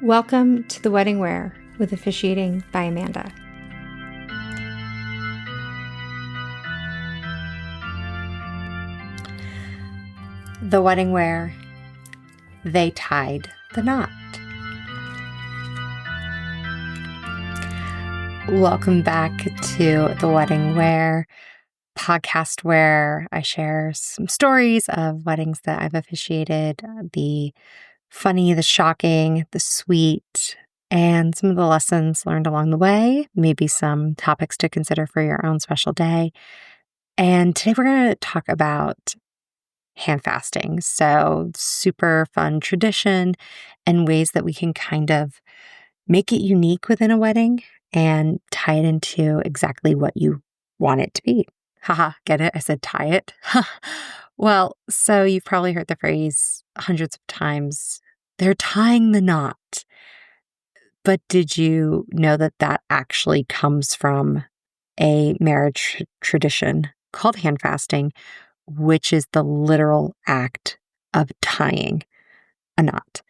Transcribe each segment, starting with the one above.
Welcome to The Wedding Wear with Officiating by Amanda. The Wedding Wear, they tied the knot. Welcome back to The Wedding Wear podcast, where I share some stories of weddings that I've officiated, the funny, the shocking, the sweet, and some of the lessons learned along the way, maybe some topics to consider for your own special day. And today we're going to talk about handfasting. So super fun tradition and ways that we can kind of make it unique within a wedding and tie it into exactly what you want it to be. Haha, get it? I said tie it. Well, so you've probably heard the phrase hundreds of times, they're tying the knot. But did you know that that actually comes from a marriage tradition called handfasting, which is the literal act of tying a knot?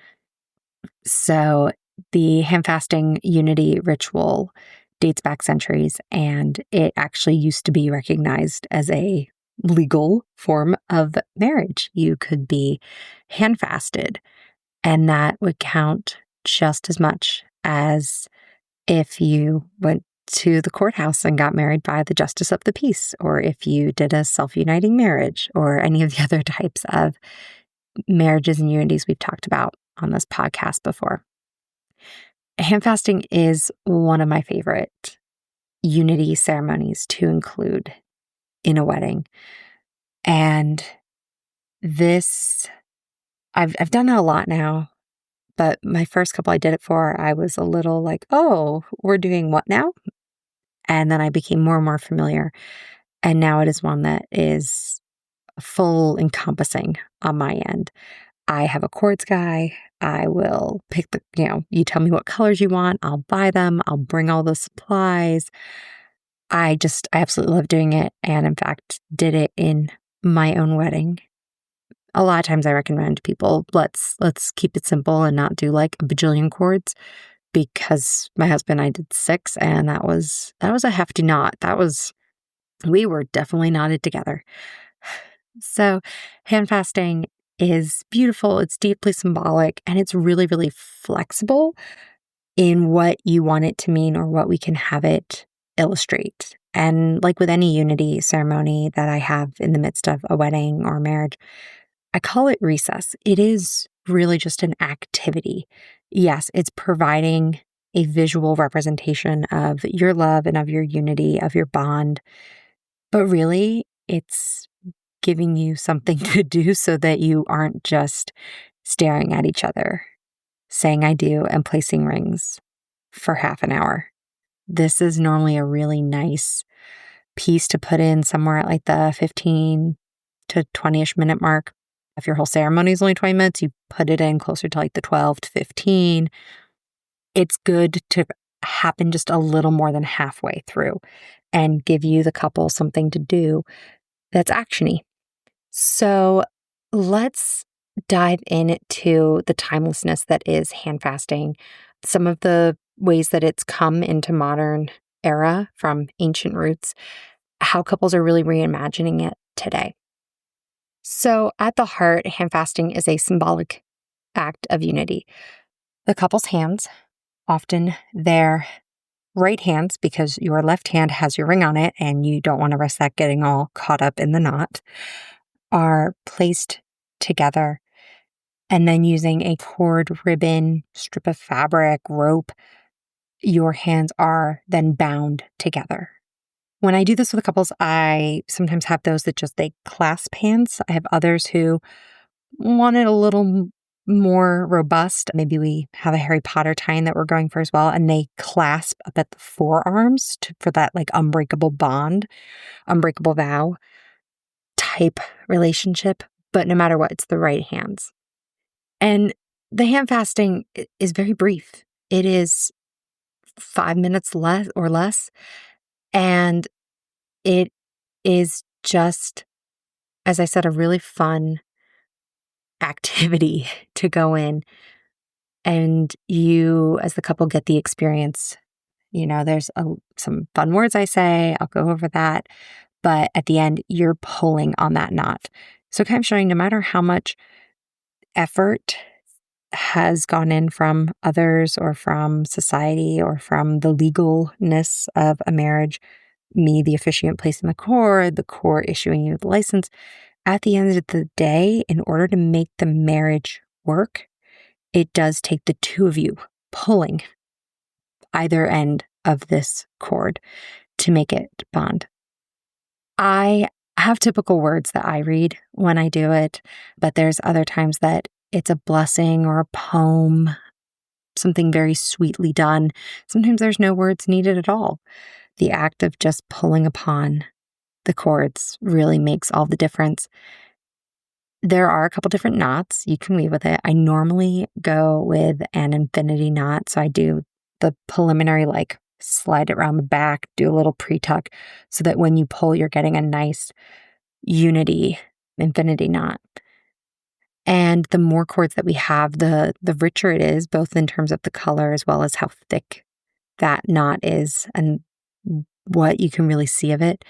So the handfasting unity ritual dates back centuries, and it actually used to be recognized as a legal form of marriage. You could be handfasted, and that would count just as much as if you went to the courthouse and got married by the justice of the peace, or if you did a self-uniting marriage, or any of the other types of marriages and unities we've talked about on this podcast before. Handfasting is one of my favorite unity ceremonies to include in a wedding. And this, I've done it a lot now, but my first couple I did it for, I was a little like, oh, we're doing what now? And then I became more and more familiar. And now it is one that is full encompassing on my end. I have a cords guy. I will pick you tell me what colors you want. I'll buy them. I'll bring all the supplies. I absolutely love doing it. And in fact, did it in my own wedding. A lot of times I recommend people, let's keep it simple and not do like a bajillion cords, because my husband and I did 6, and that was a hefty knot. We were definitely knotted together. So handfasting is beautiful. It's deeply symbolic, and it's really, really flexible in what you want it to mean or what we can have it illustrate. And like with any unity ceremony that I have in the midst of a wedding or a marriage, I call it recess. It is really just an activity. Yes, it's providing a visual representation of your love and of your unity, of your bond, but really it's giving you something to do so that you aren't just staring at each other, saying I do and placing rings for half an hour. This is normally a really nice piece to put in somewhere at like the 15 to 20-ish minute mark. If your whole ceremony is only 20 minutes, you put it in closer to like the 12 to 15. It's good to happen just a little more than halfway through and give you, the couple, something to do that's actiony. So let's dive into the timelessness that is handfasting, some of the ways that it's come into modern era from ancient roots, how couples are really reimagining it today. So at the heart, handfasting is a symbolic act of unity. The couple's hands, often their right hands, because your left hand has your ring on it and you don't want to risk that getting all caught up in the knot, are placed together, and then using a cord, ribbon, strip of fabric, rope, your hands are then bound together. When I do this with couples, I sometimes have those that they clasp hands. I have others who want it a little more robust. Maybe we have a Harry Potter tie-in that we're going for as well, and they clasp up at the forearms for that like unbreakable bond, unbreakable vow type relationship. But no matter what, it's the right hands. And the handfasting is very brief. It is 5 minutes less. And it is just, as I said, a really fun activity to go in And you, as the couple, get the experience. There's some fun words I say. I'll go over that. But at the end, you're pulling on that knot. So kind of showing no matter how much effort has gone in from others or from society or from the legalness of a marriage, me, the officiant, placing the court issuing you the license. At the end of the day, in order to make the marriage work, it does take the two of you pulling either end of this cord to make it bond. I have typical words that I read when I do it, but there's other times that it's a blessing or a poem, something very sweetly done. Sometimes there's no words needed at all. The act of just pulling upon the cords really makes all the difference. There are a couple different knots you can weave with it. I normally go with an infinity knot. So I do the preliminary, slide it around the back, do a little pre-tuck so that when you pull, you're getting a nice unity infinity knot. And the more cords that we have, the richer it is, both in terms of the color as well as how thick that knot is and what you can really see of it.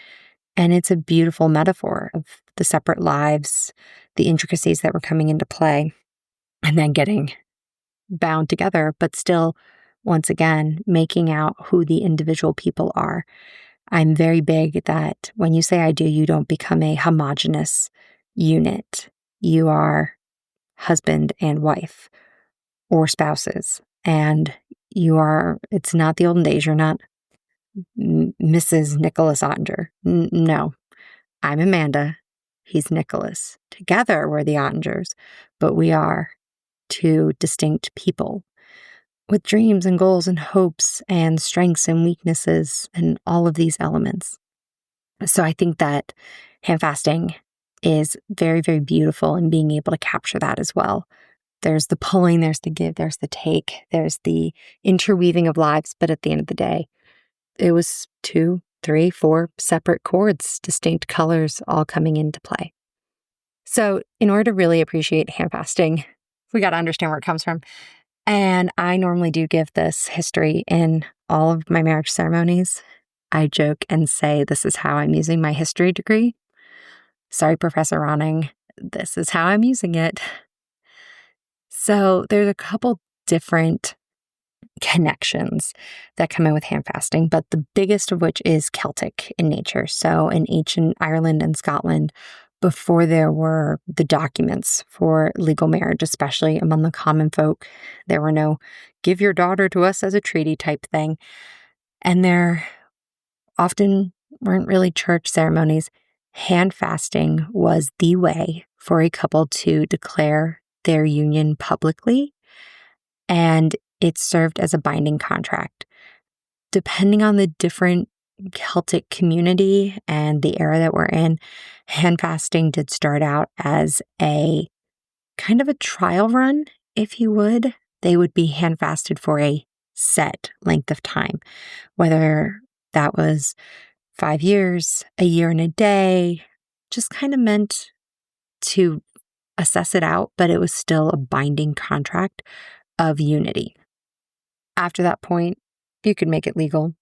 And it's a beautiful metaphor of the separate lives, the intricacies that were coming into play, and then getting bound together, but still, once again, making out who the individual people are. I'm very big that when you say I do, you don't become a homogenous unit. You are husband and wife or spouses. And it's not the olden days. You're not Mrs. Nicholas Ottinger. No, I'm Amanda. He's Nicholas. Together, we're the Ottingers, but we are two distinct people with dreams and goals and hopes and strengths and weaknesses and all of these elements. So I think that handfasting is very, very beautiful in being able to capture that as well. There's the pulling, there's the give, there's the take, there's the interweaving of lives. But at the end of the day, it was 2, 3, 4 separate cords, distinct colors all coming into play. So in order to really appreciate handfasting, we got to understand where it comes from. And I normally do give this history in all of my marriage ceremonies. I joke and say, this is how I'm using my history degree. Sorry, Professor Ronning, this is how I'm using it. So there's a couple different connections that come in with handfasting, but the biggest of which is Celtic in nature. So in ancient Ireland and Scotland, before there were the documents for legal marriage, especially among the common folk, there were no give your daughter to us as a treaty type thing. And there often weren't really church ceremonies. Handfasting was the way for a couple to declare their union publicly, and it served as a binding contract. Depending on the different Celtic community and the era that we're in, handfasting did start out as a kind of a trial run, if you would. They would be handfasted for a set length of time, whether that was 5 years, a year and a day, just kind of meant to assess it out, but it was still a binding contract of unity. After that point, you could make it legal.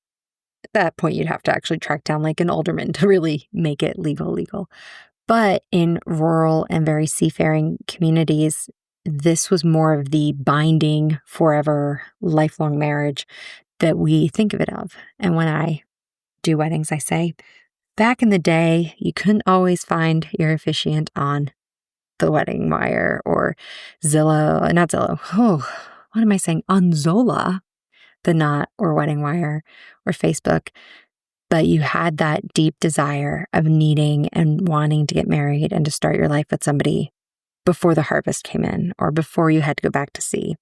At that point, you'd have to actually track down an alderman to really make it legal. But in rural and very seafaring communities, this was more of the binding, forever, lifelong marriage that we think of it of. And when I do weddings, I say, back in the day, you couldn't always find your officiant on the wedding wire or not Zillow. Oh, what am I saying? On Zola, the knot or wedding wire or Facebook. But you had that deep desire of needing and wanting to get married and to start your life with somebody before the harvest came in or before you had to go back to sea.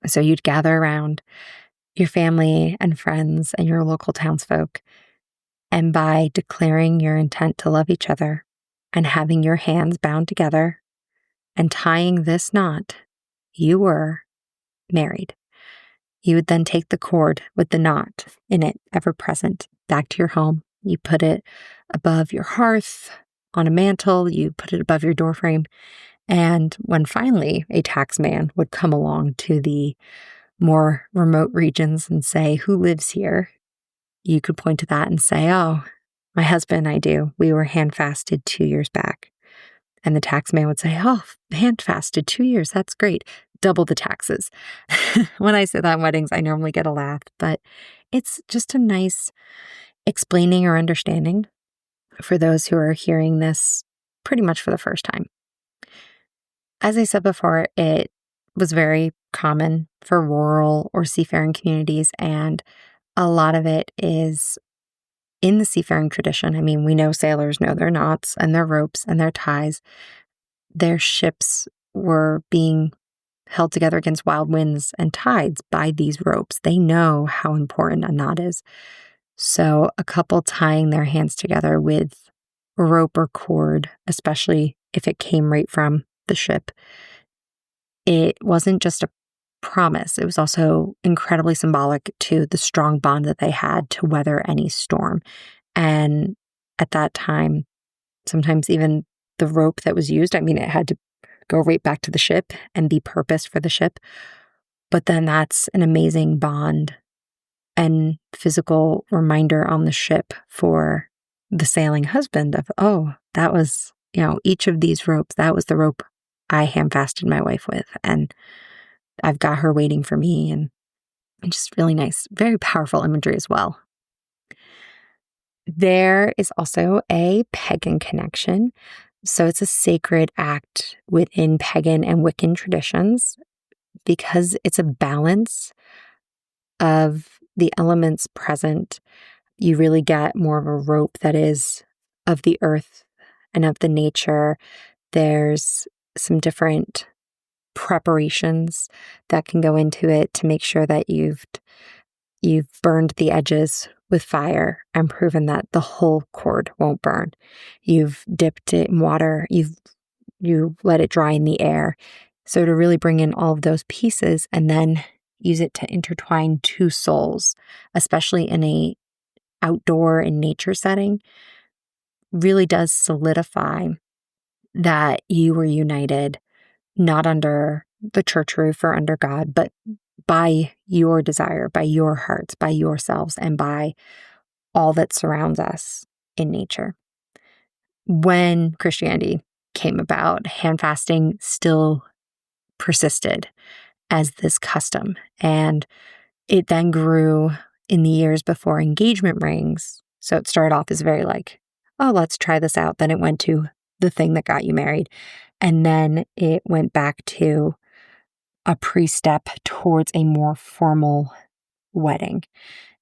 So you'd gather around your family and friends and your local townsfolk. And by declaring your intent to love each other and having your hands bound together and tying this knot, you were married. You would then take the cord with the knot in it, ever present, back to your home. You put it above your hearth, on a mantle, you put it above your doorframe, And when finally a tax man would come along to the more remote regions and say, who lives here? You could point to that and say, oh, my husband and I do. We were hand fasted 2 years back. And the tax man would say, oh, hand fasted 2 years. That's great. Double the taxes. When I say that in weddings, I normally get a laugh, but it's just a nice explaining or understanding for those who are hearing this pretty much for the first time. As I said before, it was very common for rural or seafaring communities, and a lot of it is in the seafaring tradition. I mean, we know sailors know their knots and their ropes and their ties. Their ships were being held together against wild winds and tides by these ropes. They know how important a knot is. So a couple tying their hands together with rope or cord, especially if it came right from the ship, it wasn't just a promise. It was also incredibly symbolic to the strong bond that they had to weather any storm. And at that time, sometimes even the rope that was used, I mean, it had to go right back to the ship and be purposed for the ship. But then that's an amazing bond and physical reminder on the ship for the sailing husband of, oh, that was, each of these ropes, that was the rope I hand fasted my wife with. And I've got her waiting for me, and just really nice, very powerful imagery as well. There is also a pagan connection. So it's a sacred act within pagan and Wiccan traditions because it's a balance of the elements present. You really get more of a rope that is of the earth and of the nature. There's some different preparations that can go into it to make sure that you've burned the edges with fire and proven that the whole cord won't burn. You've dipped it in water. You let it dry in the air. So to really bring in all of those pieces and then use it to intertwine two souls, especially in a outdoor and nature setting, really does solidify that you were united, not under the church roof or under God, but by your desire, by your hearts, by yourselves, and by all that surrounds us in nature. When Christianity came about, hand fasting still persisted as this custom, and it then grew in the years before engagement rings. So it started off as very like, oh, let's try this out. Then it went to the thing that got you married. And then it went back to a pre-step towards a more formal wedding.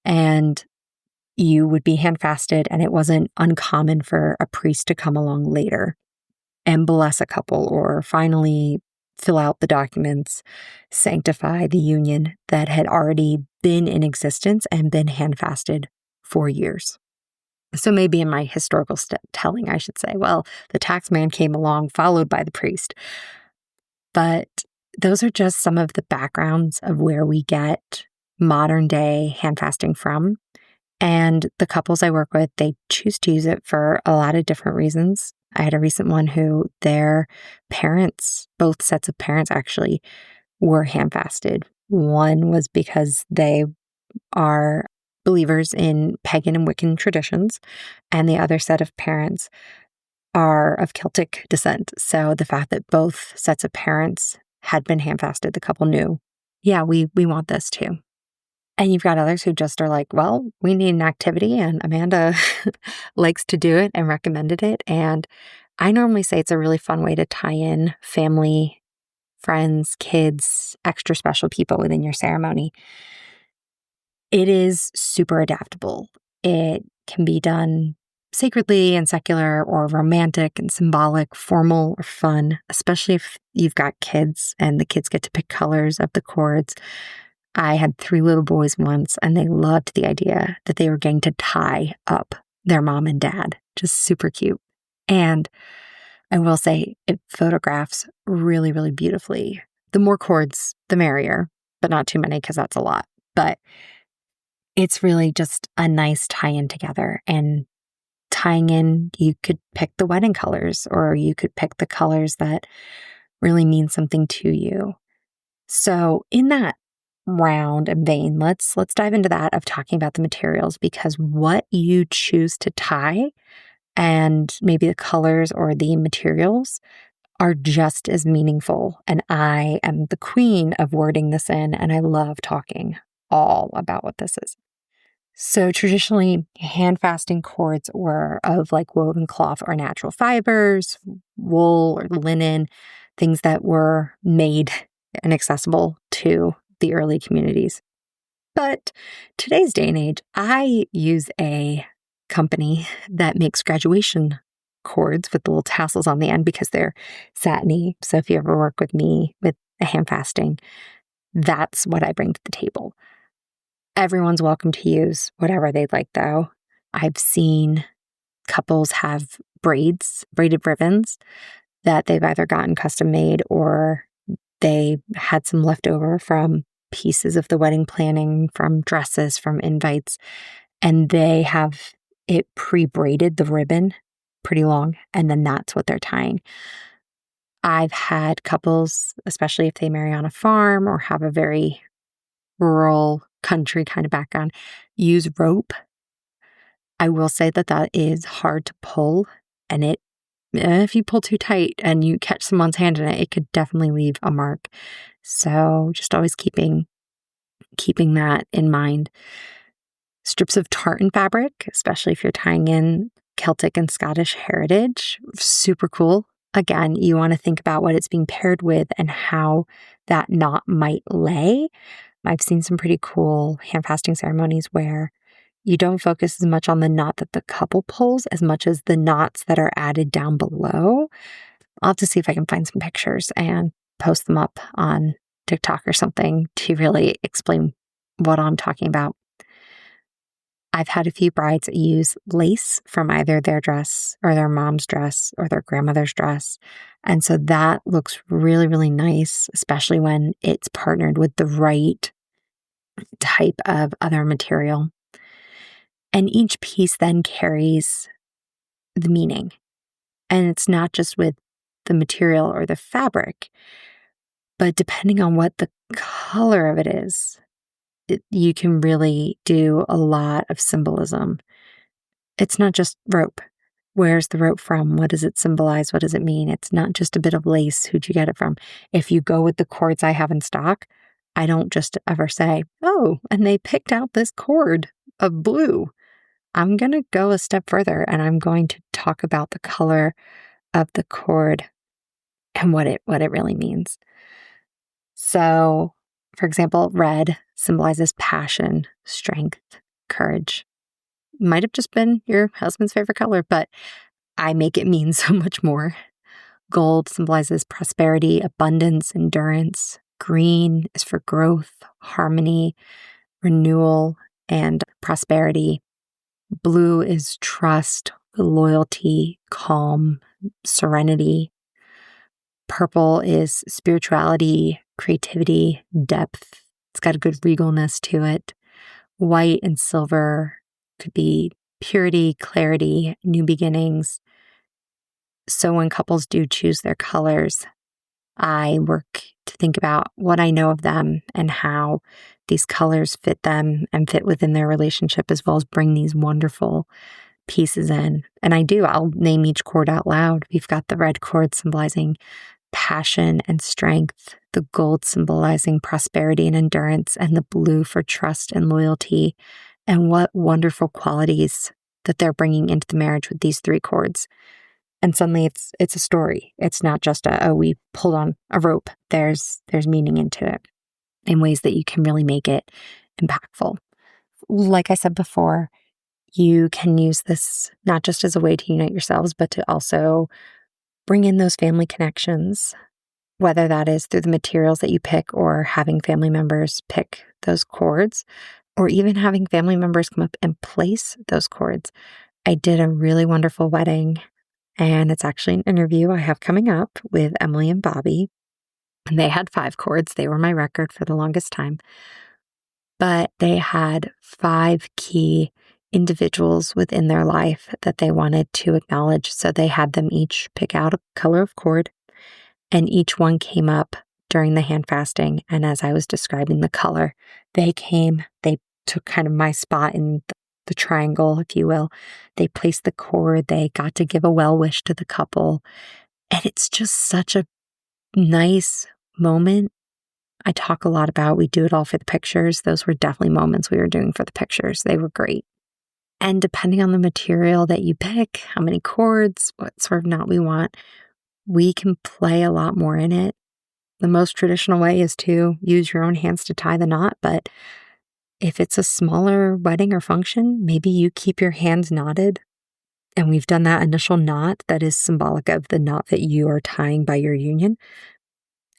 And you would be hand fasted, and it wasn't uncommon for a priest to come along later and bless a couple or finally fill out the documents, sanctify the union that had already been in existence and been hand fasted for years. So maybe in my historical telling, I should say, well, the tax man came along, followed by the priest. But those are just some of the backgrounds of where we get modern day hand fasting from. And the couples I work with, they choose to use it for a lot of different reasons. I had a recent one who their parents, both sets of parents actually, were hand fasted. One was because they are believers in pagan and Wiccan traditions, and the other set of parents are of Celtic descent. So the fact that both sets of parents had been hand fasted, the couple knew, yeah, we want this too. And you've got others who just are like, well, we need an activity, and Amanda likes to do it and recommended it. And I normally say it's a really fun way to tie in family, friends, kids, extra special people within your ceremony. It is super adaptable. It can be done sacredly and secular, or romantic and symbolic, formal or fun, especially if you've got kids and the kids get to pick colors of the cords. I had 3 little boys once, and they loved the idea that they were going to tie up their mom and dad. Just super cute. And I will say it photographs really, really beautifully. The more cords, the merrier, but not too many because that's a lot. But it's really just a nice tie-in together. And tying in, you could pick the wedding colors, or you could pick the colors that really means something to you. So in that round and vein, let's dive into that of talking about the materials, because what you choose to tie and maybe the colors or the materials are just as meaningful. And I am the queen of wording this in, and I love talking all about what this is. So traditionally, handfasting cords were of like woven cloth or natural fibers, wool or linen, things that were made and accessible to the early communities. But today's day and age, I use a company that makes graduation cords with the little tassels on the end because they're satiny. So if you ever work with me with a handfasting, that's what I bring to the table. Everyone's welcome to use whatever they'd like, though. I've seen couples have braided ribbons that they've either gotten custom made or they had some leftover from pieces of the wedding planning, from dresses, from invites, and they have it pre-braided, the ribbon, pretty long, and then that's what they're tying. I've had couples, especially if they marry on a farm or have a very rural country kind of background, use rope. I will say that is hard to pull, and if you pull too tight and you catch someone's hand in it, it could definitely leave a mark. So just always keeping that in mind. Strips of tartan fabric, especially if you're tying in Celtic and Scottish heritage, super cool. Again, you want to think about what it's being paired with and how that knot might lay. I've seen some pretty cool handfasting ceremonies where you don't focus as much on the knot that the couple pulls as much as the knots that are added down below. I'll have to see if I can find some pictures and post them up on TikTok or something to really explain what I'm talking about. I've had a few brides use lace from either their dress or their mom's dress or their grandmother's dress. And so that looks really, really nice, especially when it's partnered with the right type of other material. And each piece then carries the meaning. And it's not just with the material or the fabric, but depending on what the color of it is, you can really do a lot of symbolism. It's not just rope. Where's the rope from? What does it symbolize? What does it mean? It's not just a bit of lace. Who'd you get it from? If you go with the cords I have in stock, I don't just ever say, oh, and they picked out this cord of blue. I'm going to go a step further and I'm going to talk about the color of the cord and what it really means. So, for example, red symbolizes passion, strength, courage. Might have just been your husband's favorite color, but I make it mean so much more. Gold symbolizes prosperity, abundance, endurance. Green is for growth, harmony, renewal, and prosperity. Blue is trust, loyalty, calm, serenity. Purple is spirituality, creativity, depth. It's got a good regalness to it. White and silver could be purity, clarity, new beginnings. So when couples do choose their colors, I work to think about what I know of them and how these colors fit them and fit within their relationship, as well as bring these wonderful pieces in. And I'll name each cord out loud. We've got the red cord symbolizing passion and strength, the gold symbolizing prosperity and endurance, and the blue for trust and loyalty. And what wonderful qualities that they're bringing into the marriage with these three cords. And suddenly it's a story. It's not just we pulled on a rope. There's meaning into it in ways that you can really make it impactful. Like I said before, you can use this not just as a way to unite yourselves, but to also bring in those family connections, whether that is through the materials that you pick or having family members pick those cords, or even having family members come up and place those cords. I did a really wonderful wedding, and it's actually an interview I have coming up with Emily and Bobby. And they had 5 cords. They were my record for the longest time. But they had 5 key individuals within their life that they wanted to acknowledge. So they had them each pick out a color of cord, And each one came up during the hand fasting. And as I was describing the color, they took kind of my spot in the triangle, if you will. They placed the cord. They got to give a well wish to the couple. And it's just such a nice moment. I talk a lot about we do it all for the pictures. Those were definitely moments we were doing for the pictures. They were great. And depending on the material that you pick, how many cords, what sort of knot we want, we can play a lot more in it. The most traditional way is to use your own hands to tie the knot, but if it's a smaller wedding or function, maybe you keep your hands knotted. And we've done that initial knot that is symbolic of the knot that you are tying by your union.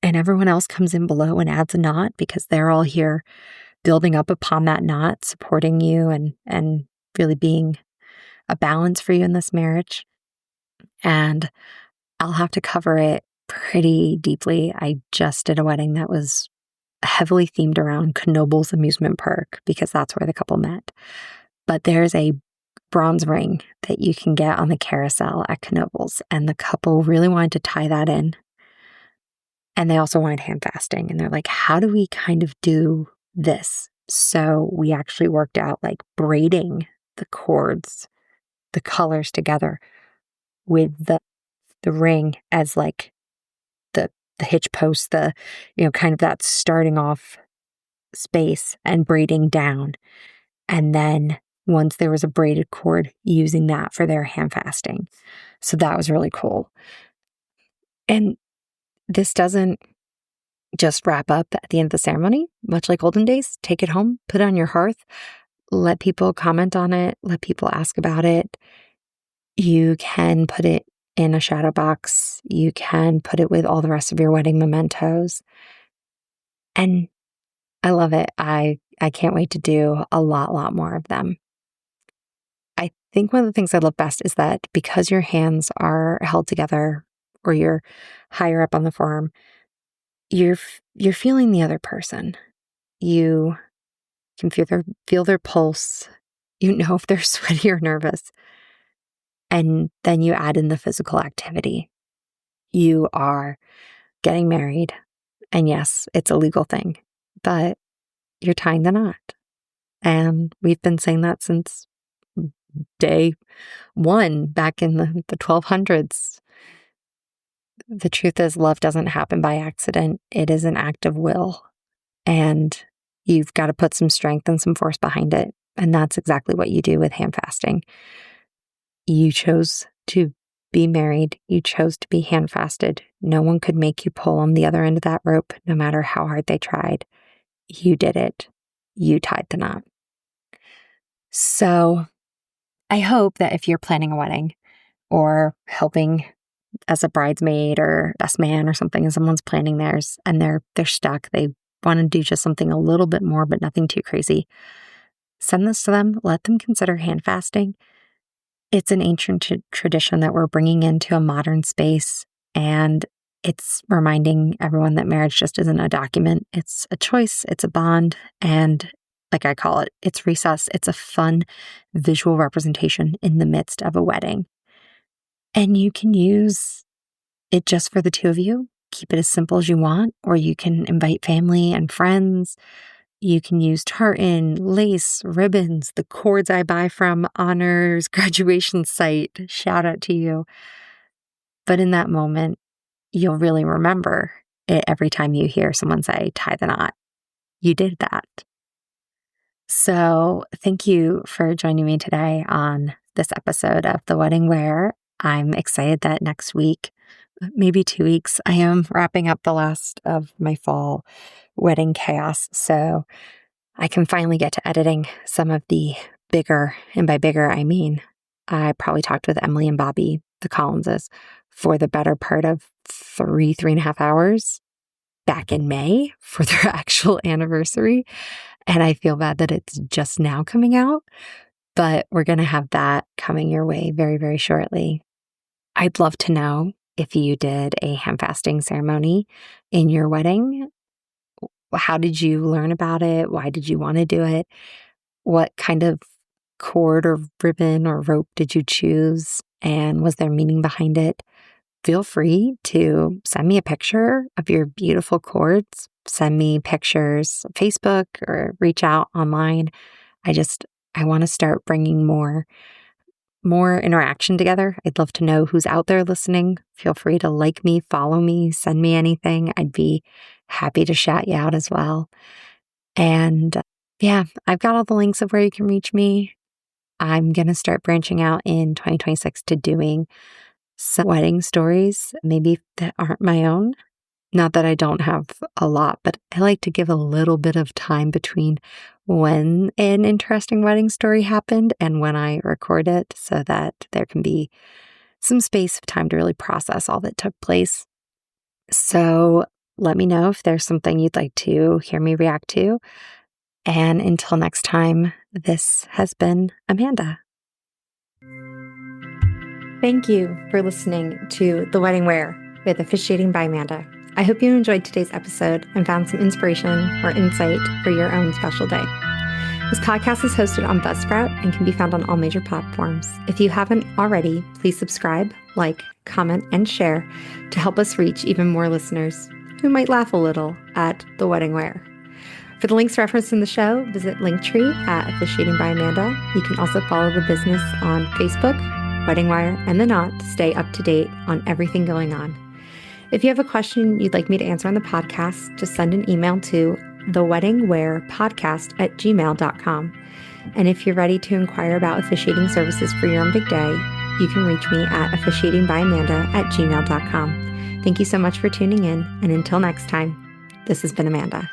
And everyone else comes in below and adds a knot because they're all here building up upon that knot, supporting you and really being a balance for you in this marriage. And I'll have to cover it pretty deeply. I just did a wedding that was heavily themed around Knobel's amusement park because that's where the couple met. But there's a bronze ring that you can get on the carousel at Knobel's, and the couple really wanted to tie that in. And they also wanted hand fasting. And they're like, how do we kind of do this? So we actually worked out like braiding the cords, the colors together with the ring as like the hitch post, kind of that starting off space, and braiding down. And then once there was a braided cord, using that for their hand fasting. So that was really cool. And this doesn't just wrap up at the end of the ceremony, much like olden days. Take it home, put it on your hearth, let people comment on it, let people ask about it. You can put it in a shadow box. You can put it with all the rest of your wedding mementos. And I love it. I can't wait to do a lot more of them. I think one of the things I love best is that because your hands are held together or you're higher up on the forearm, you're feeling the other person. You can feel their pulse. You know if they're sweaty or nervous. And then you add in the physical activity. You are getting married. And yes, it's a legal thing, but you're tying the knot. And we've been saying that since day one, back in the 1200s. The truth is, love doesn't happen by accident. It is an act of will. And you've got to put some strength and some force behind it. And that's exactly what you do with hand fasting. You chose to be married. You chose to be hand fasted. No one could make you pull on the other end of that rope, no matter how hard they tried. You did it. You tied the knot. So I hope that if you're planning a wedding or helping as a bridesmaid or best man or something, and someone's planning theirs and they're stuck, they want to do just something a little bit more, but nothing too crazy, send this to them. Let them consider hand fasting. It's an ancient tradition that we're bringing into a modern space, and it's reminding everyone that marriage just isn't a document. It's a choice, it's a bond, and like I call it, it's recess. It's a fun visual representation in the midst of a wedding. And you can use it just for the two of you. Keep it as simple as you want, or you can invite family and friends. You can use tartan, lace, ribbons, the cords I buy from Honor's graduation site. Shout out to you. But in that moment, you'll really remember it every time you hear someone say, tie the knot. You did that. So thank you for joining me today on this episode of The Wedding Wear. I'm excited that next week, maybe 2 weeks, I am wrapping up the last of my fall wedding chaos. So I can finally get to editing some of the bigger, and by bigger, I mean, I probably talked with Emily and Bobby, the Collinses, for the better part of 3.5 hours back in May for their actual anniversary. And I feel bad that it's just now coming out, but we're going to have that coming your way very, very shortly. I'd love to know if you did a hand fasting ceremony in your wedding. How did you learn about it? Why did you want to do it? What kind of cord or ribbon or rope did you choose? And was there meaning behind it? feel free to send me a picture of your beautiful cords. Send me pictures on Facebook or reach out online. I want to start bringing more interaction together. I'd love to know who's out there listening. Feel free to like me, follow me, send me anything. I'd be happy to shout you out as well. And yeah, I've got all the links of where you can reach me. I'm going to start branching out in 2026 to doing some wedding stories, maybe that aren't my own. Not that I don't have a lot, but I like to give a little bit of time between when an interesting wedding story happened and when I record it so that there can be some space of time to really process all that took place. So let me know if there's something you'd like to hear me react to. And until next time, this has been Amanda. Thank you for listening to The Wedding Wear with Officiating by Amanda. I hope you enjoyed today's episode and found some inspiration or insight for your own special day. This podcast is hosted on Buzzsprout and can be found on all major platforms. If you haven't already, please subscribe, like, comment, and share to help us reach even more listeners who might laugh a little at The Wedding Wear. For the links referenced in the show, visit Linktree at Officiating by Amanda. You can also follow the business on Facebook, Wedding Wire, and The Knot to stay up to date on everything going on. If you have a question you'd like me to answer on the podcast, just send an email to theweddingwearpodcast@gmail.com. And if you're ready to inquire about officiating services for your own big day, you can reach me at officiatingbyamanda@gmail.com. Thank you so much for tuning in, and until next time, this has been Amanda.